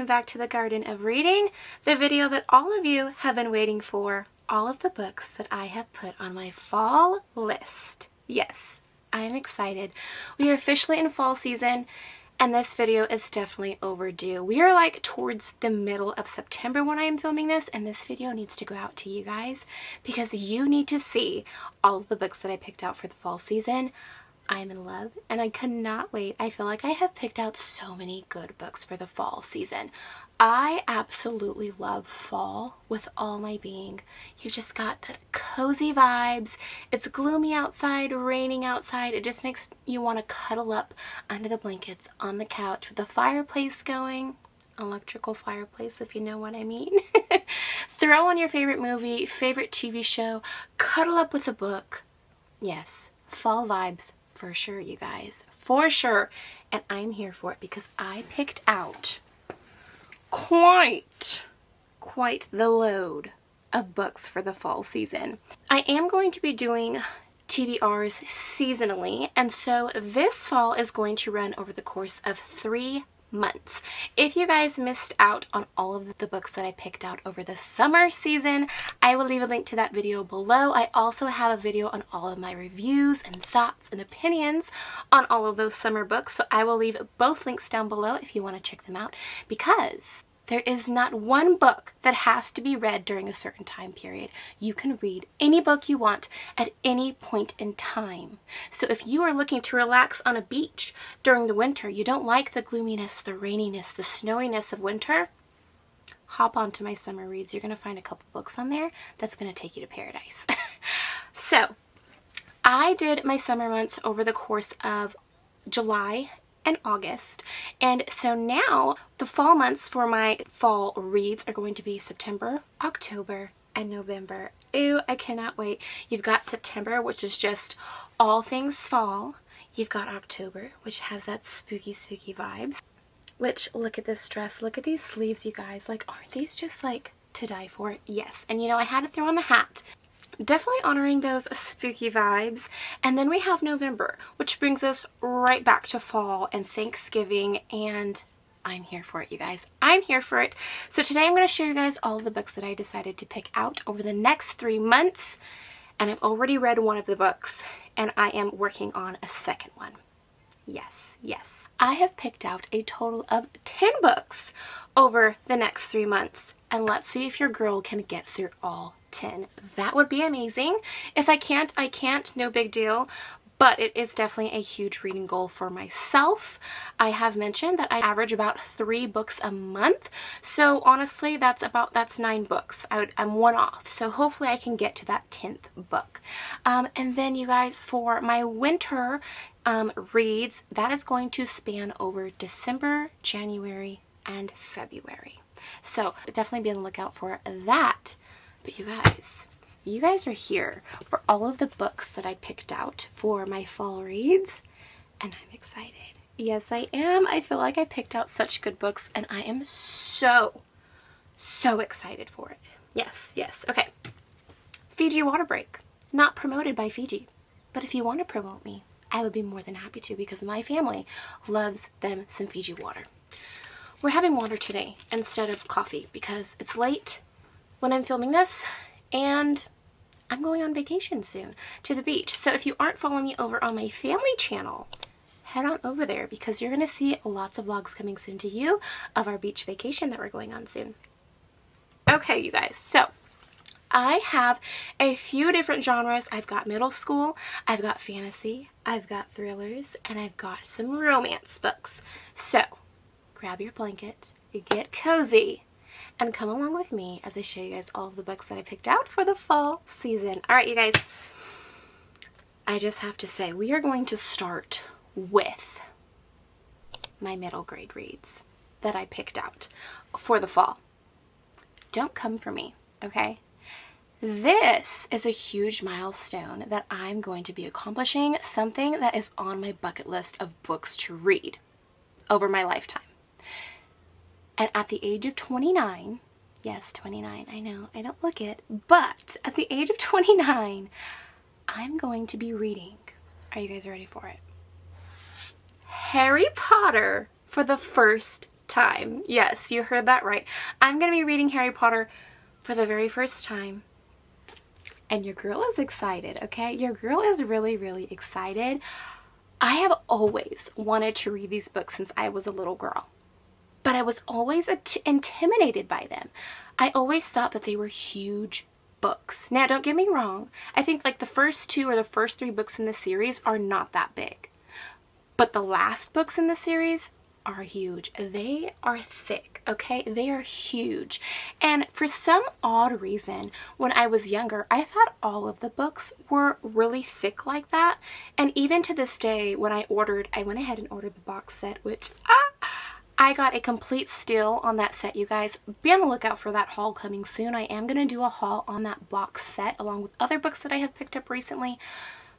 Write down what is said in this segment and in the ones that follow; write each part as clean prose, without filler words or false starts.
welcome back to the Garden of Reading, the video that all of you have been waiting for, all of the books that I have put on my fall list. Yes, I am excited. We are officially in fall season, and this video is definitely overdue. We are like towards the middle of September when I am filming this, and this video needs to go out to you guys because you need to see all of the books that I picked out for the fall season. I'm in love and I cannot wait. I feel like I have picked out so many good books for the fall season. I absolutely love fall with all my being. You just got that cozy vibes. It's gloomy outside, raining outside. It just makes you want to cuddle up under the blankets on the couch with the fireplace going. Electrical fireplace, if you know what I mean. Throw on your favorite movie, favorite TV show, cuddle up with a book. Yes, fall vibes. For sure, you guys. For sure. And I'm here for it because I picked out quite the load of books for the fall season. I am going to be doing TBRs seasonally, and so this fall is going to run over the course of 3 months. If you guys missed out on all of the books that I picked out over the summer season, I will leave a link to that video below. I also have a video on all of my reviews and thoughts and opinions on all of those summer books, so I will leave both links down below if you want to check them out, because there is not one book that has to be read during a certain time period. You can read any book you want at any point in time. So if you are looking to relax on a beach during the winter, you don't like the gloominess, the raininess, the snowiness of winter, hop onto my summer reads. You're going to find a couple books on there that's going to take you to paradise. So I did my summer months over the course of July and August, and so now the fall months for my fall reads are going to be September, October, and November. Ooh, I cannot wait. You've got September, which is just all things fall. You've got October, which has that spooky vibes, which, look at this dress, look at these sleeves, you guys. Like, aren't these just like to die for? Yes. And you know, I had to throw on the hat. Definitely honoring those spooky vibes. And then we have November, which brings us right back to fall and Thanksgiving, and I'm here for it, you guys. I'm here for it. So today I'm going to show you guys all of the books that I decided to pick out over the next 3 months, and I've already read one of the books, and I am working on a second one. Yes, yes. I have picked out a total of 10 books over the next 3 months, and let's see if your girl can get through all 10. That would be amazing. If I can't, I can't. No big deal. But it is definitely a huge reading goal for myself. I have mentioned that I average about 3 books a month. So honestly, that's 9 books. I'm one off. So hopefully I can get to that 10th book. And then you guys, for my winter reads, that is going to span over December, January, and February. So definitely be on the lookout for that. But you guys are here for all of the books that I picked out for my fall reads, and I'm excited. Yes, I am. I feel like I picked out such good books, and I am so excited for it. Yes, yes. Okay. Fiji water break. Not promoted by Fiji, but if you want to promote me, I would be more than happy to, because my family loves them some Fiji water. We're having water today instead of coffee because it's late when I'm filming this, and I'm going on vacation soon to the beach. So if you aren't following me over on my family channel, head on over there because you're going to see lots of vlogs coming soon to you of our beach vacation that we're going on soon. Okay, you guys, so I have a few different genres. I've got middle school, I've got fantasy, I've got thrillers, and I've got some romance books. So grab your blanket, get cozy, and come along with me as I show you guys all of the books that I picked out for the fall season. All right, you guys, I just have to say, we are going to start with my middle grade reads that I picked out for the fall. Don't come for me, okay? This is a huge milestone that I'm going to be accomplishing, something that is on my bucket list of books to read over my lifetime. And at the age of 29, yes, 29, I know, I don't look it, but at the age of 29, I'm going to be reading, are you guys ready for it? Harry Potter for the first time. Yes, you heard that right. I'm going to be reading Harry Potter for the very first time. And your girl is excited, okay? Your girl is really, really excited. I have always wanted to read these books since I was a little girl, but I was always intimidated by them. I always thought that they were huge books. Now, don't get me wrong. I think like the first 2 or the first 3 books in the series are not that big, but the last books in the series are huge. They are thick, okay? They are huge. And for some odd reason, when I was younger, I thought all of the books were really thick like that. And even to this day, when I went ahead and ordered the box set, which I got a complete steal on that set, you guys. Be on the lookout for that haul coming soon. I am going to do a haul on that box set along with other books that I have picked up recently.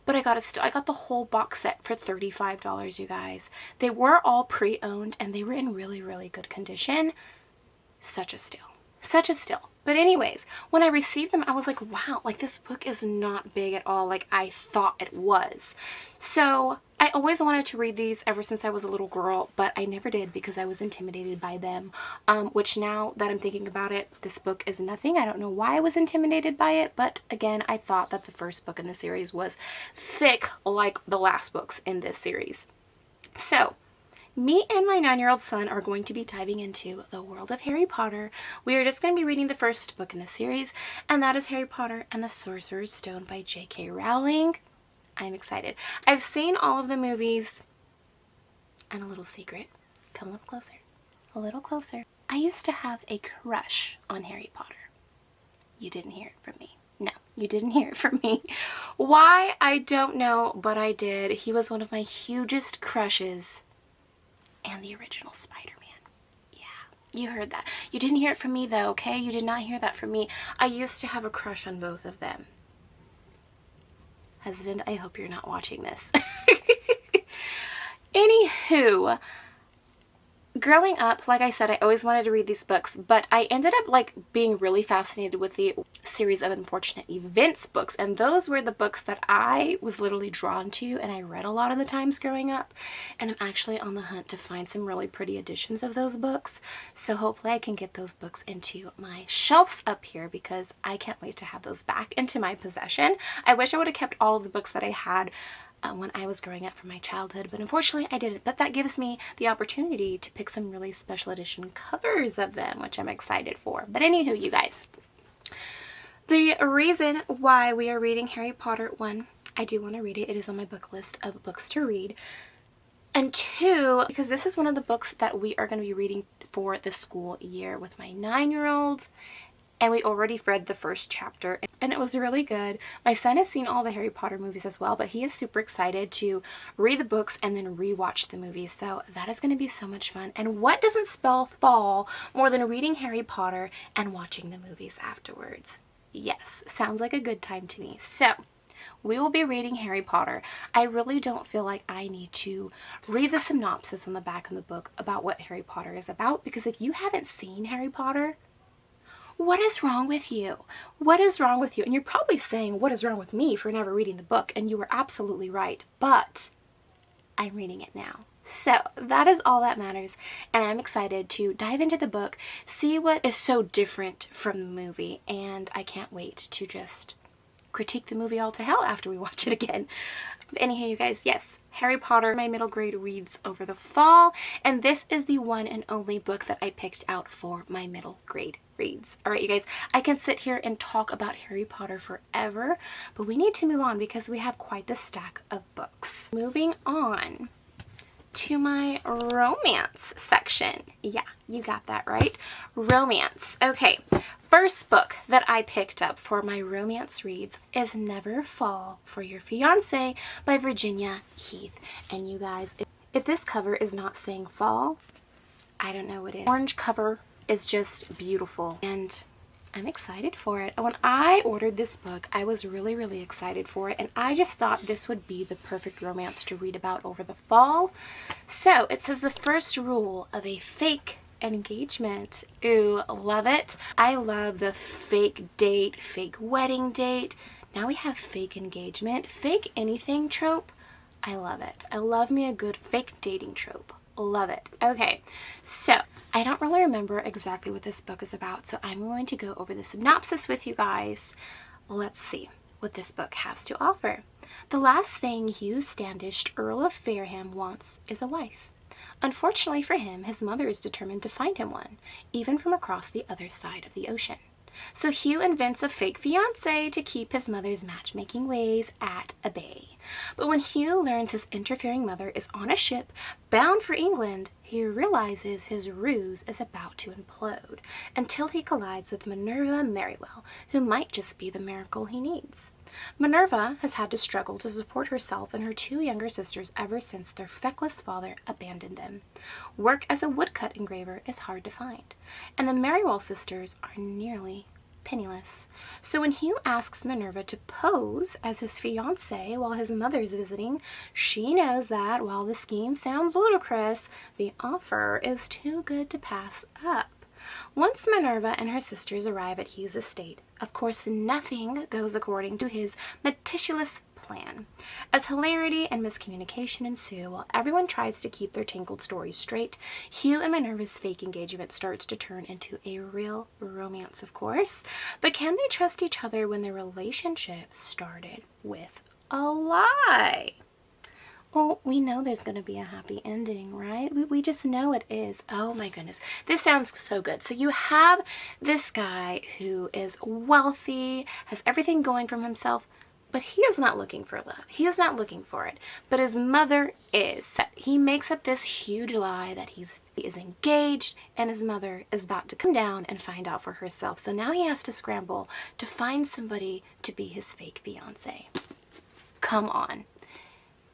But I got the whole box set for $35, you guys. They were all pre-owned and they were in really, really good condition. Such a steal. Such a steal. But anyways, when I received them, I was like, wow, like this book is not big at all like I thought it was. So I always wanted to read these ever since I was a little girl, but I never did because I was intimidated by them. Which now that I'm thinking about it, this book is nothing. I don't know why I was intimidated by it, but again, I thought that the first book in the series was thick like the last books in this series. So me and my 9-year-old son are going to be diving into the world of Harry Potter. We are just going to be reading the first book in the series, and that is Harry Potter and the Sorcerer's Stone by J.K. Rowling. I'm excited. I've seen all of the movies, and a little secret. Come a little closer. A little closer. I used to have a crush on Harry Potter. You didn't hear it from me. No, you didn't hear it from me. Why? I don't know, but I did. He was one of my hugest crushes. And the original Spider-Man. Yeah, you heard that. You didn't hear it from me though, okay? You did not hear that from me. I used to have a crush on both of them. Husband, I hope you're not watching this. Anywho, growing up, like I said, I always wanted to read these books, but I ended up like being really fascinated with the series of Unfortunate Events books, and those were the books that I was literally drawn to and I read a lot of the times growing up, and I'm actually on the hunt to find some really pretty editions of those books, so hopefully I can get those books into my shelves up here because I can't wait to have those back into my possession. I wish I would have kept all of the books that I had when I was growing up from my childhood, but unfortunately I didn't. But that gives me the opportunity to pick some really special edition covers of them, which I'm excited for. But anywho, you guys, the reason why we are reading Harry Potter, 1, I do want to read it. It is on my book list of books to read. And 2, because this is one of the books that we are going to be reading for the school year with my 9-year-old. And we already read the first chapter and it was really good. My son has seen all the Harry Potter movies as well, but he is super excited to read the books and then rewatch the movies. So that is going to be so much fun. And what doesn't spell fall more than reading Harry Potter and watching the movies afterwards? Yes, sounds like a good time to me. So we will be reading Harry Potter. I really don't feel like I need to read the synopsis on the back of the book about what Harry Potter is about, because if you haven't seen Harry Potter, what is wrong with you? What is wrong with you? And you're probably saying, what is wrong with me for never reading the book? And you were absolutely right, but I'm reading it now. So that is all that matters. And I'm excited to dive into the book, see what is so different from the movie. And I can't wait to just critique the movie all to hell after we watch it again. But anyhow, you guys, yes, Harry Potter, my middle grade reads over the fall. And this is the one and only book that I picked out for my middle grade reads. All right, you guys, I can sit here and talk about Harry Potter forever, but we need to move on because we have quite the stack of books. Moving on to my romance section. Yeah, you got that right. Romance. Okay, first book that I picked up for my romance reads is Never Fall for Your Fiancé by Virginia Heath. And you guys, if this cover is not saying fall, I don't know what is. Orange cover is just beautiful and I'm excited for it. When I ordered this book, I was really, really excited for it, and I just thought this would be the perfect romance to read about over the fall. So it says the first rule of a fake engagement. Ooh, love it. I love the fake date, fake wedding date. Now we have fake engagement, fake anything trope. I love it. I love me a good fake dating trope. Love it. Okay, so I don't really remember exactly what this book is about, so I'm going to go over the synopsis with you guys. Let's see what this book has to offer. The last thing Hugh Standish, Earl of Fareham, wants is a wife. Unfortunately for him, his mother is determined to find him one, even from across the other side of the ocean. So Hugh invents a fake fiancé to keep his mother's matchmaking ways at bay. But when Hugh learns his interfering mother is on a ship bound for England, he realizes his ruse is about to implode until he collides with Minerva Merriwell, who might just be the miracle he needs. Minerva has had to struggle to support herself and her two younger sisters ever since their feckless father abandoned them. Work as a woodcut engraver is hard to find, and the Merriwell sisters are nearly penniless. So when Hugh asks Minerva to pose as his fiancée while his mother's visiting, she knows that while the scheme sounds ludicrous, the offer is too good to pass up. Once Minerva and her sisters arrive at Hugh's estate, of course nothing goes according to his meticulous plan. As hilarity and miscommunication ensue while everyone tries to keep their tangled stories straight, Hugh and Minerva's fake engagement starts to turn into a real romance, of course. But can they trust each other when their relationship started with a lie? Well, we know there's going to be a happy ending, right? We just know it is. Oh my goodness. This sounds so good. So you have this guy who is wealthy, has everything going for himself, but he is not looking for love. He is not looking for it. But his mother is. He makes up this huge lie that he is engaged and his mother is about to come down and find out for herself. So now he has to scramble to find somebody to be his fake fiancé. Come on.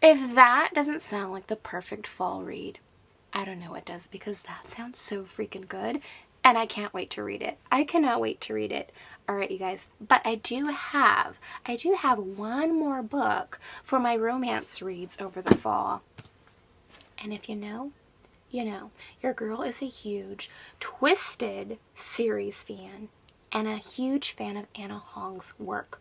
If that doesn't sound like the perfect fall read, I don't know what does, because that sounds so freaking good. And I can't wait to read it. I cannot wait to read it. All right, you guys. But I do have one more book for my romance reads over the fall. And if you know, you know. Your girl is a huge Twisted series fan and a huge fan of Anna Hong's work.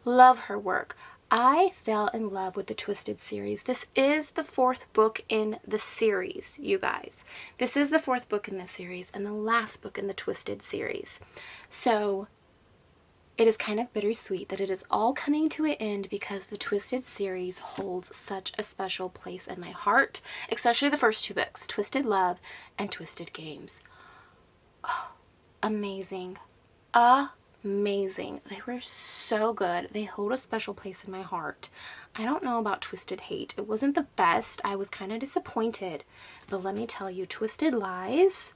Love her work. I fell in love with the Twisted series. This is the 4th book in the series, you guys. This is the 4th book in the series and the last book in the Twisted series. So it is kind of bittersweet that it is all coming to an end because the Twisted series holds such a special place in my heart, especially the first 2 books, Twisted Love and Twisted Games. Oh, amazing. Amazing. They were so good. They hold a special place in my heart. I don't know about Twisted Hate. It wasn't the best. I was kind of disappointed. But let me tell you, Twisted Lies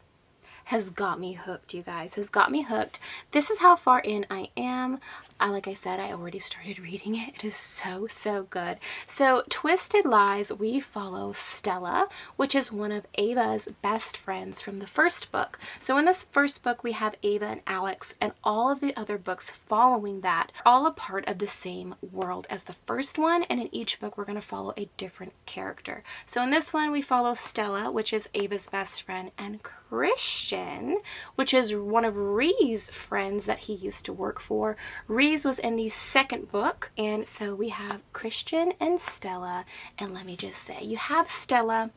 has got me hooked, you guys. Has got me hooked. This is how far in I am. Like I said, I already started reading it. It is so, so good. So Twisted Lies, we follow Stella, which is one of Ava's best friends from the first book. So in this first book, we have Ava and Alex, and all of the other books following that are all a part of the same world as the first one. And in each book, we're going to follow a different character. So in this one, we follow Stella, which is Ava's best friend, and Christian, which is one of Ree's friends that he used to work for. Ree's was in the second book, and so we have Christian and Stella. And let me just say, you have Stella.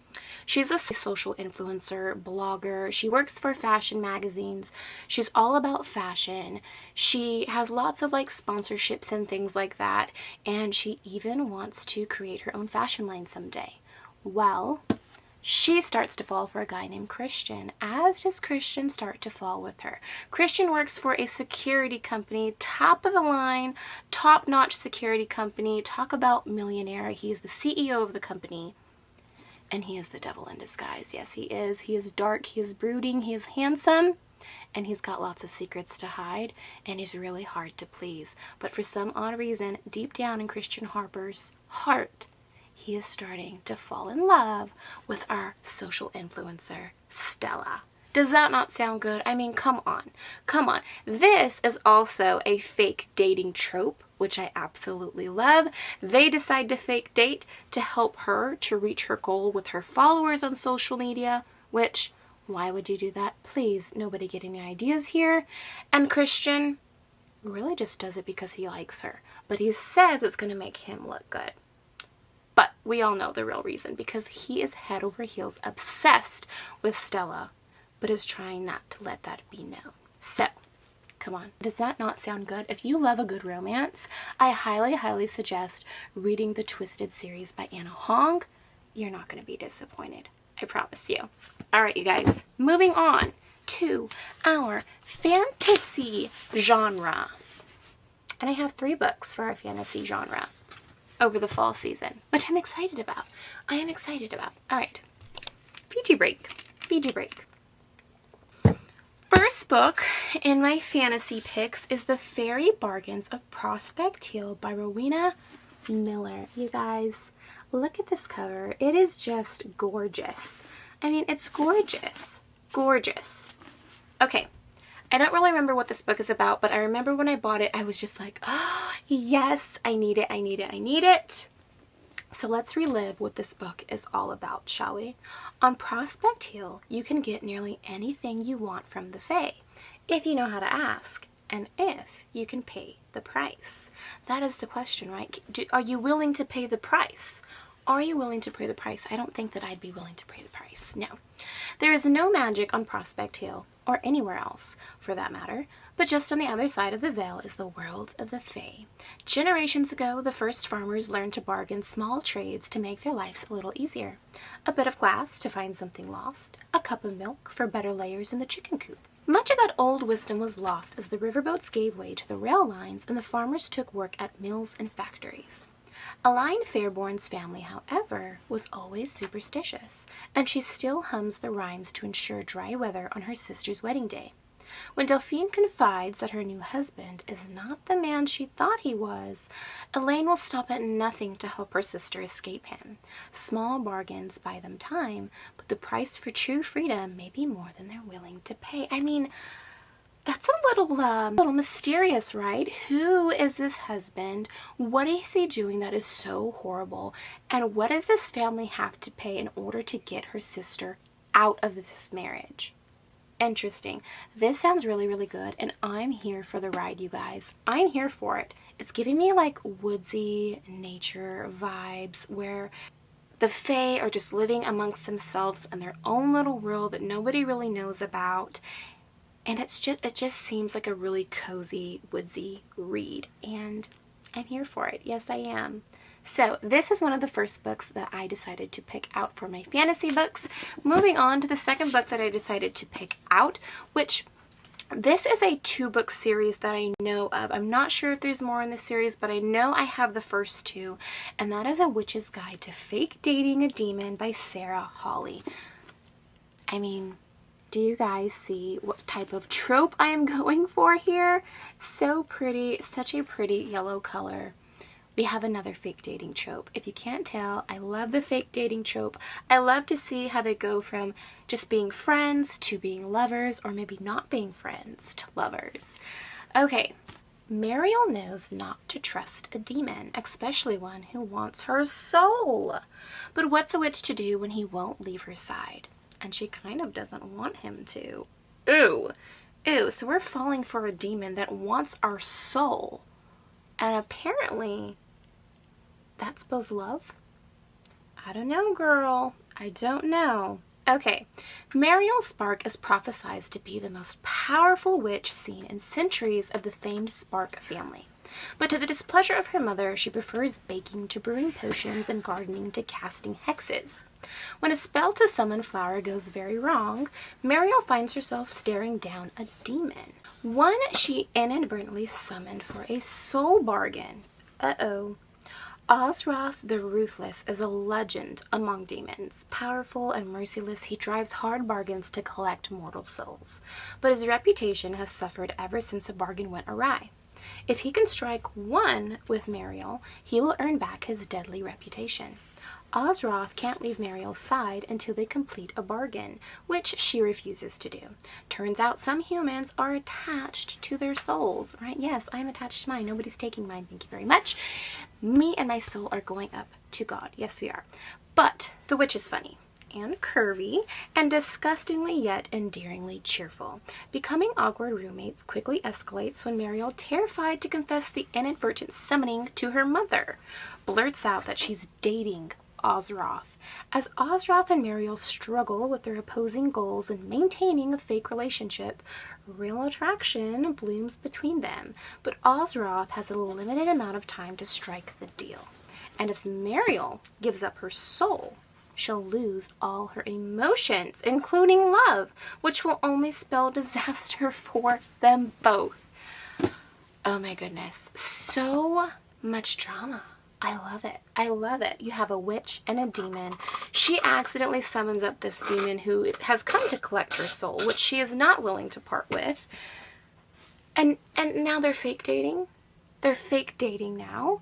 She's a social influencer, blogger. She works for fashion magazines. She's all about fashion. She has lots of like sponsorships and things like that, and she even wants to create her own fashion line someday. Well, she starts to fall for a guy named Christian, as does Christian start to fall with her. Christian works for a security company, top of the line, top-notch security company. Talk about millionaire. He is the CEO of the company, and he is the devil in disguise. Yes, he is. He is dark, he is brooding, he is handsome, and he's got lots of secrets to hide, and he's really hard to please. But for some odd reason, deep down in Christian Harper's heart, he is starting to fall in love with our social influencer, Stella. Does that not sound good? I mean, come on. Come on. This is also a fake dating trope, which I absolutely love. They decide to fake date to help her to reach her goal with her followers on social media, which, why would you do that? Please, nobody get any ideas here. And Christian really just does it because he likes her, but he says it's going to make him look good. But we all know the real reason, because he is head over heels obsessed with Stella, but is trying not to let that be known. So, come on. Does that not sound good? If you love a good romance, I highly, highly suggest reading the Twisted series by Anna Hong. You're not going to be disappointed. I promise you. All right, you guys. Moving on to our fantasy genre. And I have 3 books for our fantasy genre over the fall season, which I'm excited about. I am excited about. All right. Fiji break. Fiji break. First book in my fantasy picks is The Fairy Bargains of Prospect Hill by Rowena Miller. You guys, look at this cover. It is just gorgeous. I mean, it's gorgeous. Gorgeous. Okay. I don't really remember what this book is about, but I remember when I bought it, I was just like, oh, yes, I need it, I need it, I need it. So let's relive what this book is all about, shall we? On Prospect Hill, you can get nearly anything you want from the Fae, if you know how to ask, and if you can pay the price. That is the question, right? Are you willing to pay the price? Are you willing to pay the price? I don't think that I'd be willing to pay the price. No. There is no magic on Prospect Hill, or anywhere else, for that matter, but just on the other side of the veil is the world of the Fae. Generations ago, the first farmers learned to bargain small trades to make their lives a little easier. A bit of glass to find something lost, a cup of milk for better layers in the chicken coop. Much of that old wisdom was lost as the riverboats gave way to the rail lines and the farmers took work at mills and factories. Aline Fairborn's family, however, was always superstitious, and she still hums the rhymes to ensure dry weather on her sister's wedding day. When Delphine confides that her new husband is not the man she thought he was, Elaine will stop at nothing to help her sister escape him. Small bargains buy them time, but the price for true freedom may be more than they're willing to pay. I mean, that's a little mysterious, right? Who is this husband? What is he doing that is so horrible? And what does this family have to pay in order to get her sister out of this marriage? Interesting. This sounds really, really good, and I'm here for the ride, you guys. I'm here for it. It's giving me like woodsy nature vibes where the Fae are just living amongst themselves in their own little world that nobody really knows about. And it just seems like a really cozy, woodsy read, and I'm here for it. Yes, I am. So this is one of the first books that I decided to pick out for my fantasy books. Moving on to the second book that I decided to pick out, which this is a 2-book series that I know of. I'm not sure if there's more in the series, but I know I have the first 2, and that is A Witch's Guide to Fake Dating a Demon by Sarah Hawley. I mean, do you guys see what type of trope I am going for here? So pretty, such a pretty yellow color. We have another fake dating trope. If you can't tell, I love the fake dating trope. I love to see how they go from just being friends to being lovers, or maybe not being friends to lovers. Okay, Mariel knows not to trust a demon, especially one who wants her soul. But what's a witch to do when he won't leave her side? And she kind of doesn't want him to. Ooh. Ooh, so we're falling for a demon that wants our soul. And apparently, that spells love? I don't know, girl. I don't know. Okay, Mariel Spark is prophesied to be the most powerful witch seen in centuries of the famed Spark family. But to the displeasure of her mother, she prefers baking to brewing potions and gardening to casting hexes. When a spell to summon Flower goes very wrong, Mariel finds herself staring down a demon. One she inadvertently summoned for a soul bargain. Uh-oh. Ozroth the Ruthless is a legend among demons. Powerful and merciless, he drives hard bargains to collect mortal souls. But his reputation has suffered ever since a bargain went awry. If he can strike one with Mariel, he will earn back his deadly reputation. Ozroth can't leave Mariel's side until they complete a bargain, which she refuses to do. Turns out some humans are attached to their souls, right? Yes, I'm attached to mine. Nobody's taking mine. Thank you very much. Me and my soul are going up to God. Yes, we are. But the witch is funny. and curvy, and disgustingly yet endearingly cheerful. Becoming awkward roommates quickly escalates when Mariel, terrified to confess the inadvertent summoning to her mother, blurts out that she's dating Ozroth. As Ozroth and Mariel struggle with their opposing goals in maintaining a fake relationship, real attraction blooms between them. But Ozroth has a limited amount of time to strike the deal. And if Mariel gives up her soul, she'll lose all her emotions, including love, which will only spell disaster for them both. Oh my goodness. So much drama. I love it. I love it. You have a witch and a demon. She accidentally summons up this demon who has come to collect her soul, which she is not willing to part with. And now they're fake dating. They're fake dating now.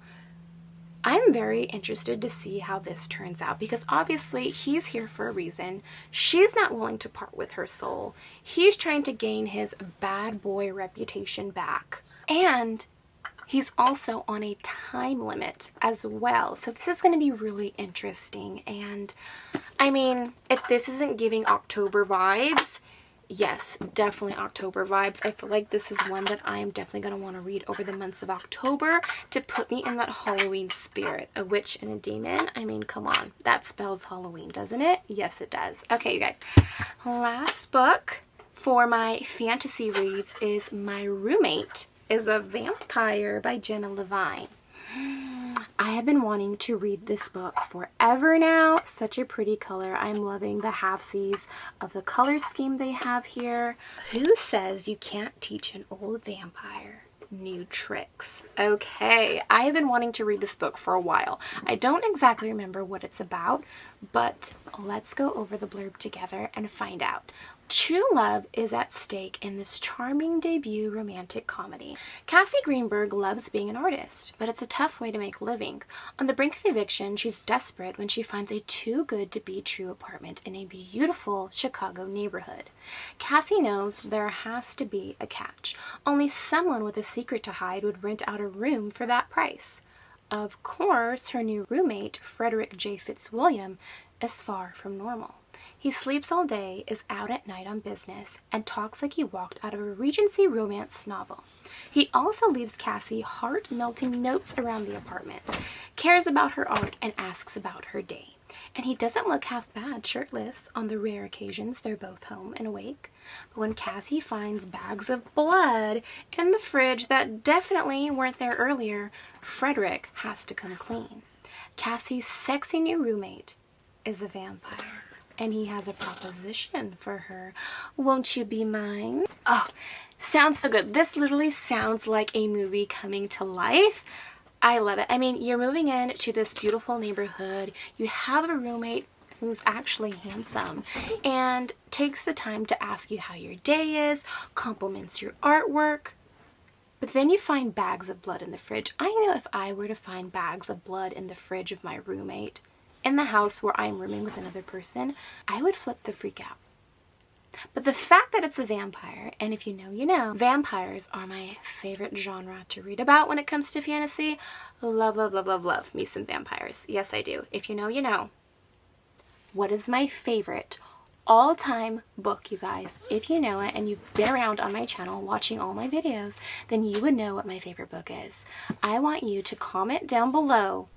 I'm very interested to see how this turns out, because obviously he's here for a reason. She's not willing to part with her soul. He's trying to gain his bad boy reputation back. And he's also on a time limit as well. So this is going to be really interesting. And I mean, if this isn't giving October vibes, yes, definitely October vibes. I feel like this is one that I am definitely going to want to read over the months of October to put me in that Halloween spirit. A witch and a demon. I mean, come on. That spells Halloween, doesn't it? Yes, it does. Okay, you guys. Last book for my fantasy reads is My Roommate is a Vampire by Jenna Levine. I have been wanting to read this book forever now. Such a pretty color. I'm loving the halfsies of the color scheme they have here. Who says you can't teach an old vampire new tricks? Okay, I have been wanting to read this book for a while. I don't exactly remember what it's about, but let's go over the blurb together and find out. True love is at stake in this charming debut romantic comedy. Cassie Greenberg loves being an artist, but it's a tough way to make a living. On the brink of eviction, she's desperate when she finds a too-good-to-be-true apartment in a beautiful Chicago neighborhood. Cassie knows there has to be a catch. Only someone with a secret to hide would rent out a room for that price. Of course, her new roommate, Frederick J. Fitzwilliam, is far from normal. He sleeps all day, is out at night on business, and talks like he walked out of a Regency romance novel. He also leaves Cassie heart-melting notes around the apartment, cares about her art, and asks about her day. And he doesn't look half bad shirtless on the rare occasions they're both home and awake. But when Cassie finds bags of blood in the fridge that definitely weren't there earlier, Frederick has to come clean. Cassie's sexy new roommate is a vampire. And he has a proposition for her. Won't you be mine? Oh, sounds so good. This literally sounds like a movie coming to life. I love it. I mean, you're moving in to this beautiful neighborhood. You have a roommate who's actually handsome and takes the time to ask you how your day is, compliments your artwork. But then you find bags of blood in the fridge. I know if I were to find bags of blood in the fridge of my roommate, in the house where I'm rooming with another person, I would flip the freak out. But the fact that it's a vampire, and if you know, you know, vampires are my favorite genre to read about when it comes to fantasy. Love, love, love, love, love me some vampires. Yes, I do. If you know, you know. What is my favorite all-time book, you guys? If you know it and you've been around on my channel watching all my videos, then you would know what my favorite book is. I want you to comment down below,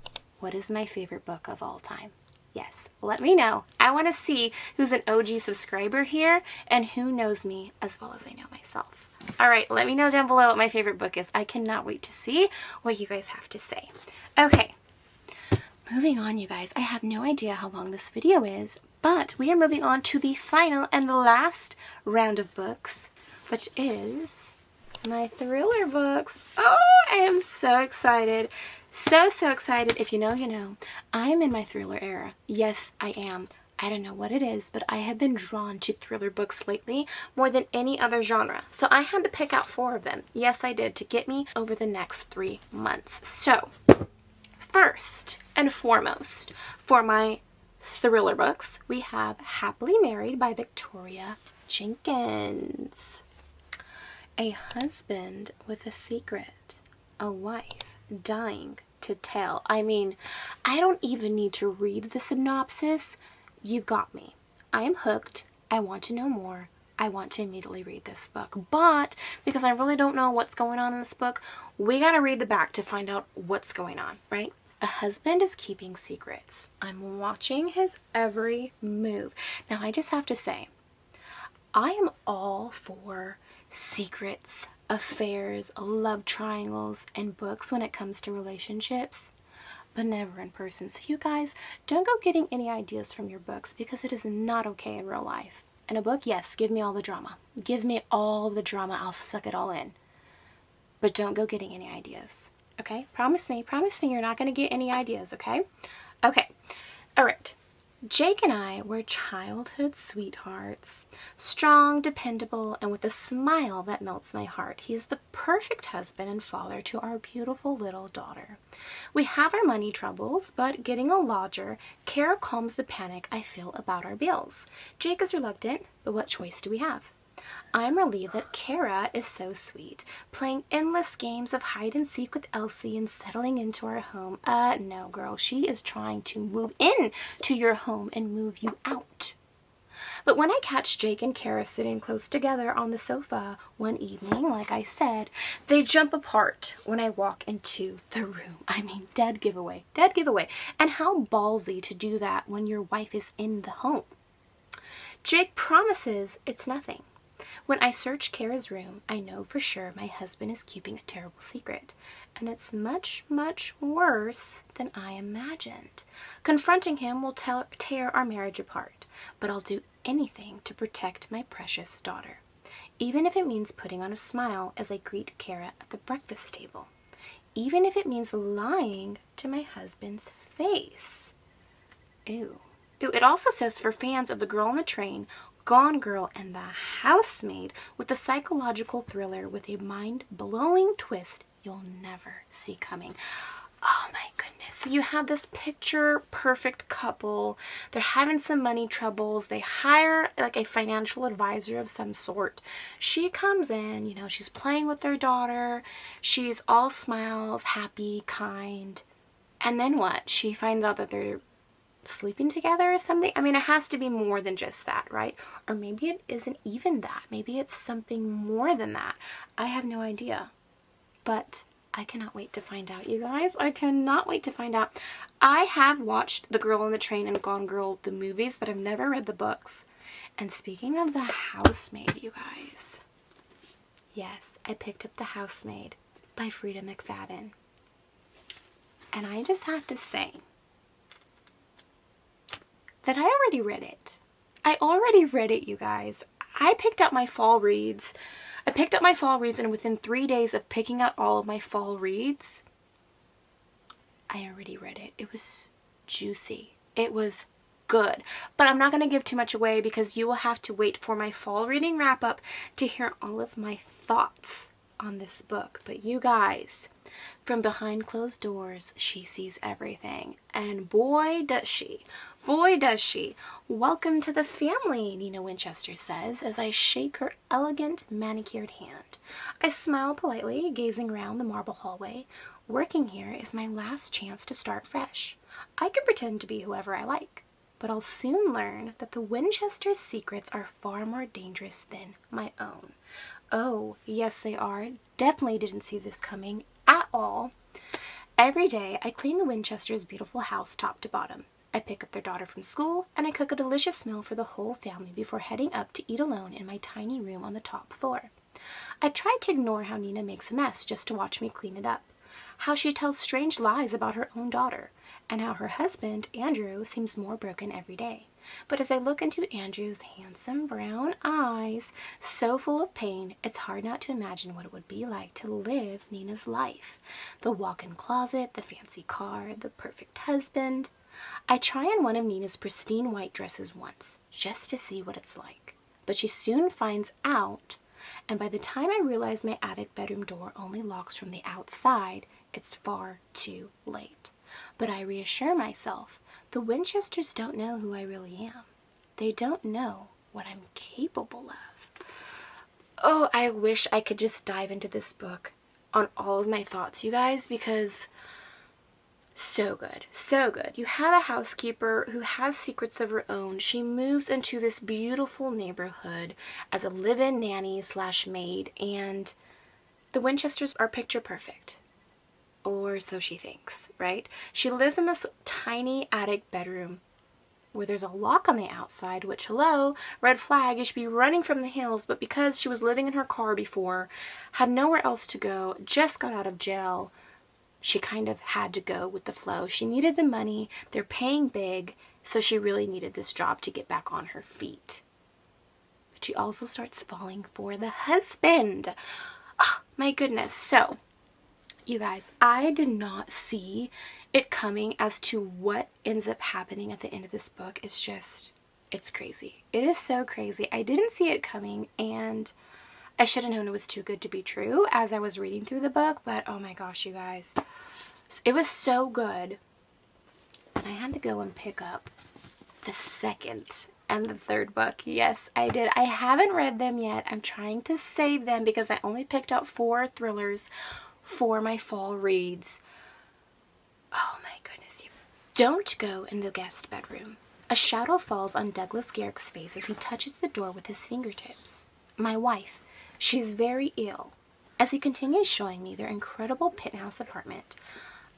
what is my favorite book of all time? Yes, let me know. I want to see who's an OG subscriber here and who knows me as well as I know myself. All right, let me know down below what my favorite book is. I cannot wait to see what you guys have to say. Okay, moving on, you guys. I have no idea how long this video is, but we are moving on to the final and the last round of books, which is my thriller books. Oh, I am so excited. So excited. If you know, you know. I am in my thriller era. Yes, I am. I don't know what it is, but I have been drawn to thriller books lately more than any other genre. So I had to pick out 4 of them. Yes, I did, to get me over the next 3 months. So, first and foremost, for my thriller books, we have Happily Married by Victoria Jenkins. A husband with a secret. A wife dying to tell. I mean, I don't even need to read the synopsis you've got me. I am hooked. I want to know more. I want to immediately read this book. But because I really don't know what's going on in this book, we got to read the back to find out what's going on, right? A husband is keeping secrets. I'm watching his every move. Now, I just have to say, I am all for secrets, affairs, love triangles, and books when it comes to relationships, but never in person. So you guys, don't go getting any ideas from your books because it is not okay in real life. In a book, yes, give me all the drama. Give me all the drama. I'll suck it all in. But don't go getting any ideas, okay? Promise me you're not going to get any ideas, okay? Okay, all right. Jake and I were childhood sweethearts, strong, dependable, and with a smile that melts my heart. He is the perfect husband and father to our beautiful little daughter. We have our money troubles, but getting a lodger, Kara calms the panic I feel about our bills. Jake is reluctant, but what choice do we have? I'm relieved that Kara is so sweet, playing endless games of hide and seek with Elsie and settling into our home. No, girl, she is trying to move in to your home and move you out. But when I catch Jake and Kara sitting close together on the sofa one evening, like I said, they jump apart when I walk into the room. I mean, dead giveaway, dead giveaway. And how ballsy to do that when your wife is in the home. Jake promises it's nothing. When I search Kara's room, I know for sure my husband is keeping a terrible secret, and it's much, much worse than I imagined. Confronting him will tear our marriage apart, but I'll do anything to protect my precious daughter, even if it means putting on a smile as I greet Kara at the breakfast table, even if it means lying to my husband's face. Ew. Ew. It also says for fans of The Girl on the Train, Gone Girl, and The Housemaid, with a psychological thriller with a mind-blowing twist you'll never see coming. Oh my goodness. So you have this picture-perfect couple. They're having some money troubles. They hire like a financial advisor of some sort. She comes in, you know, she's playing with their daughter. She's all smiles, happy, kind. And then what? She finds out that they're sleeping together or something. I mean, it has to be more than just that, right? Or maybe it isn't even that. Maybe it's something more than that. I have no idea. But I cannot wait to find out, you guys. I cannot wait to find out. I have watched The Girl on the Train and Gone Girl, the movies, but I've never read the books. And speaking of The Housemaid, you guys. Yes, I picked up The Housemaid by Frida McFadden. And I just have to say that I already read it. I already read it, you guys. I picked up my fall reads. And within 3 days of picking out all of my fall reads, I already read it. It was juicy. It was good. But I'm not going to give too much away because you will have to wait for my fall reading wrap-up to hear all of my thoughts on this book. But you guys, from behind closed doors, she sees everything. And boy, does she. Boy, does she. Welcome to the family, Nina Winchester says as I shake her elegant, manicured hand. I smile politely, gazing around the marble hallway. Working here is my last chance to start fresh. I can pretend to be whoever I like, but I'll soon learn that the Winchesters' secrets are far more dangerous than my own. Oh, yes they are. Definitely didn't see this coming at all. Every day, I clean the Winchesters' beautiful house top to bottom. I pick up their daughter from school, and I cook a delicious meal for the whole family before heading up to eat alone in my tiny room on the top floor. I try to ignore how Nina makes a mess just to watch me clean it up, how she tells strange lies about her own daughter, and how her husband, Andrew, seems more broken every day. But as I look into Andrew's handsome brown eyes, so full of pain, it's hard not to imagine what it would be like to live Nina's life. The walk-in closet, the fancy car, the perfect husband. I try on one of Nina's pristine white dresses once, just to see what it's like. But she soon finds out, and by the time I realize my attic bedroom door only locks from the outside, it's far too late. But I reassure myself, the Winchesters don't know who I really am. They don't know what I'm capable of. Oh, I wish I could just dive into this book on all of my thoughts, you guys, because So good, so good. You have a housekeeper who has secrets of her own. She moves into this beautiful neighborhood as a live-in nanny slash maid, and the Winchesters are picture perfect. Or so she thinks, right? She lives in this tiny attic bedroom where there's a lock on the outside, which, hello, red flag, you should be running from the hills, but because she was living in her car before, had nowhere else to go, just got out of jail, she kind of had to go with the flow. She needed the money, they're paying big, so she really needed this job to get back on her feet. But she also starts falling for the husband. Oh, my goodness. So, you guys, I did not see it coming as to what ends up happening at the end of this book. It's just, it's crazy. It is so crazy. I didn't see it coming, and I should have known it was too good to be true as I was reading through the book, but oh my gosh, you guys. It was so good. And I had to go and pick up the second and the third book. Yes, I did. I haven't read them yet. I'm trying to save them because I only picked out 4 thrillers for my fall reads. Oh my goodness. Don't go in the guest bedroom. A shadow falls on Douglas Garrick's face as he touches the door with his fingertips. My wife. She's very ill. As he continues showing me their incredible penthouse apartment,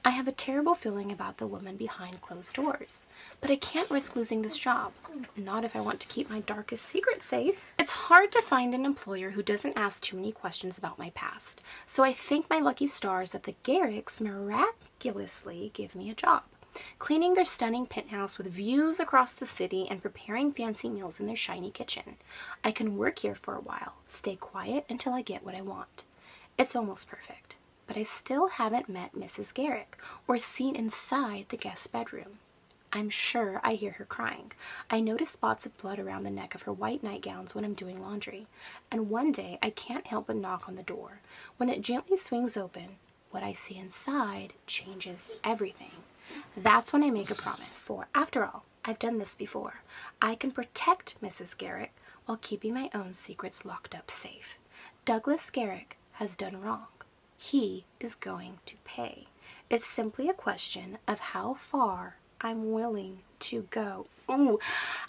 I have a terrible feeling about the woman behind closed doors. But I can't risk losing this job. Not if I want to keep my darkest secret safe. It's hard to find an employer who doesn't ask too many questions about my past. So I thank my lucky stars that the Garricks miraculously give me a job. Cleaning their stunning penthouse with views across the city and preparing fancy meals in their shiny kitchen. I can work here for a while, stay quiet until I get what I want. It's almost perfect, but I still haven't met Mrs. Garrick or seen inside the guest bedroom. I'm sure I hear her crying. I notice spots of blood around the neck of her white nightgowns when I'm doing laundry, and one day I can't help but knock on the door. When it gently swings open, what I see inside changes everything. That's when I make a promise. For, after all, I've done this before. I can protect Mrs. Garrick while keeping my own secrets locked up safe. Douglas Garrick has done wrong. He is going to pay. It's simply a question of how far I'm willing to go. Ooh,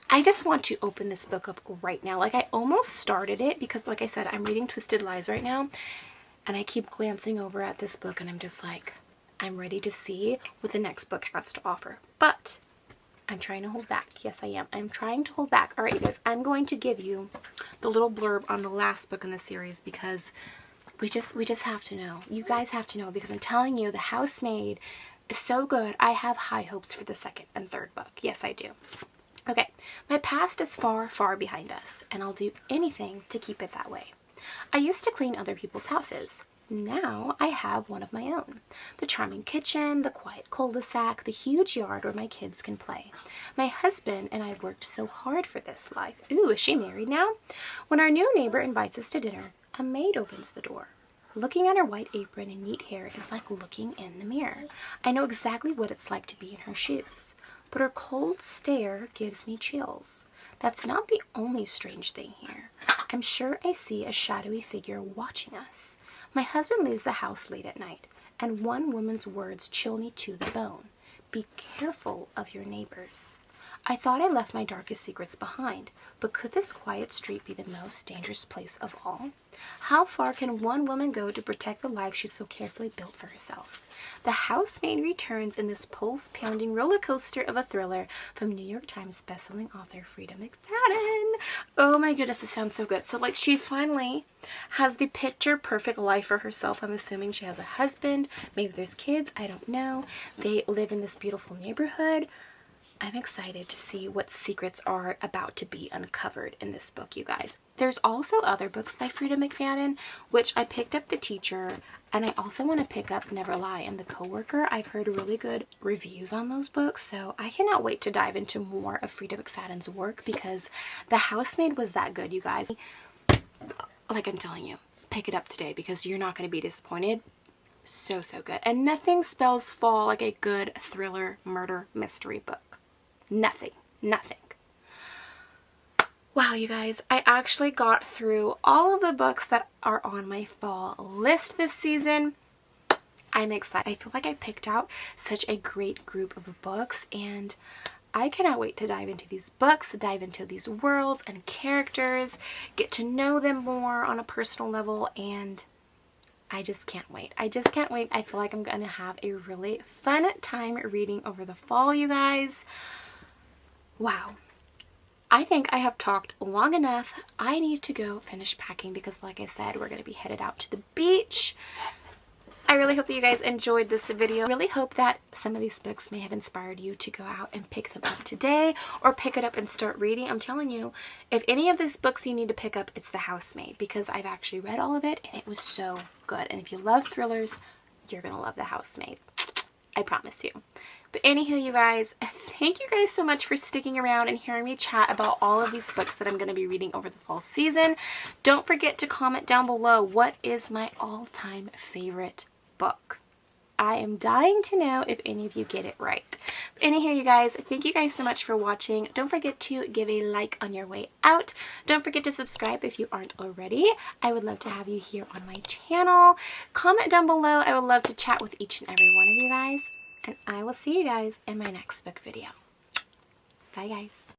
I just want to open this book up right now. Like, I almost started it because, like I said, I'm reading Twisted Lies right now, and I keep glancing over at this book, and I'm just like, I'm ready to see what the next book has to offer. But I'm trying to hold back. Yes, I am. I'm trying to hold back. All right, guys, I'm going to give you the little blurb on the last book in the series because we just have to know. You guys have to know because I'm telling you, The Housemaid is so good. I have high hopes for the second and third book. Yes, I do. Okay, my past is far, far behind us, and I'll do anything to keep it that way. I used to clean other people's houses. Now I have one of my own. The charming kitchen, the quiet cul-de-sac, the huge yard where my kids can play. My husband and I worked so hard for this life. Ooh, is she married now? When our new neighbor invites us to dinner, a maid opens the door. Looking at her white apron and neat hair is like looking in the mirror. I know exactly what it's like to be in her shoes, but her cold stare gives me chills. That's not the only strange thing here. I'm sure I see a shadowy figure watching us. My husband leaves the house late at night, and one woman's words chill me to the bone. Be careful of your neighbors. I thought I left my darkest secrets behind, but could this quiet street be the most dangerous place of all? How far can one woman go to protect the life she so carefully built for herself? The Housemaid returns in this pulse-pounding roller coaster of a thriller from New York Times bestselling author Frida McFadden. Oh my goodness, this sounds so good. So, like, she finally has the picture-perfect life for herself. I'm assuming she has a husband. Maybe there's kids. I don't know. They live in this beautiful neighborhood. I'm excited to see what secrets are about to be uncovered in this book, you guys. There's also other books by Frida McFadden, which I picked up The Teacher, and I also want to pick up Never Lie and The Coworker. I've heard really good reviews on those books, so I cannot wait to dive into more of Frida McFadden's work because The Housemaid was that good, you guys. Like I'm telling you, pick it up today because you're not going to be disappointed. So, so good. And nothing spells fall like a good thriller murder mystery book. Nothing. Nothing. Wow, you guys, I actually got through all of the books that are on my fall list this season. I'm excited. I feel like I picked out such a great group of books, and I cannot wait to dive into these books, dive into these worlds and characters, get to know them more on a personal level, and I just can't wait. I just can't wait. I feel like I'm going to have a really fun time reading over the fall, you guys. Wow. I think I have talked long enough. I need to go finish packing because, like I said, we're going to be headed out to the beach. I really hope that you guys enjoyed this video. I really hope that some of these books may have inspired you to go out and pick them up today or pick it up and start reading. I'm telling you, if any of these books you need to pick up, it's The Housemaid, because I've actually read all of it and it was so good. And if you love thrillers, you're going to love The Housemaid. I promise you. But anywho, you guys, thank you guys so much for sticking around and hearing me chat about all of these books that I'm going to be reading over the fall season. Don't forget to comment down below what is my all-time favorite book. I am dying to know if any of you get it right. But anyhow, you guys, thank you guys so much for watching. Don't forget to give a like on your way out. Don't forget to subscribe if you aren't already. I would love to have you here on my channel. Comment down below. I would love to chat with each and every one of you guys. And I will see you guys in my next book video. Bye, guys.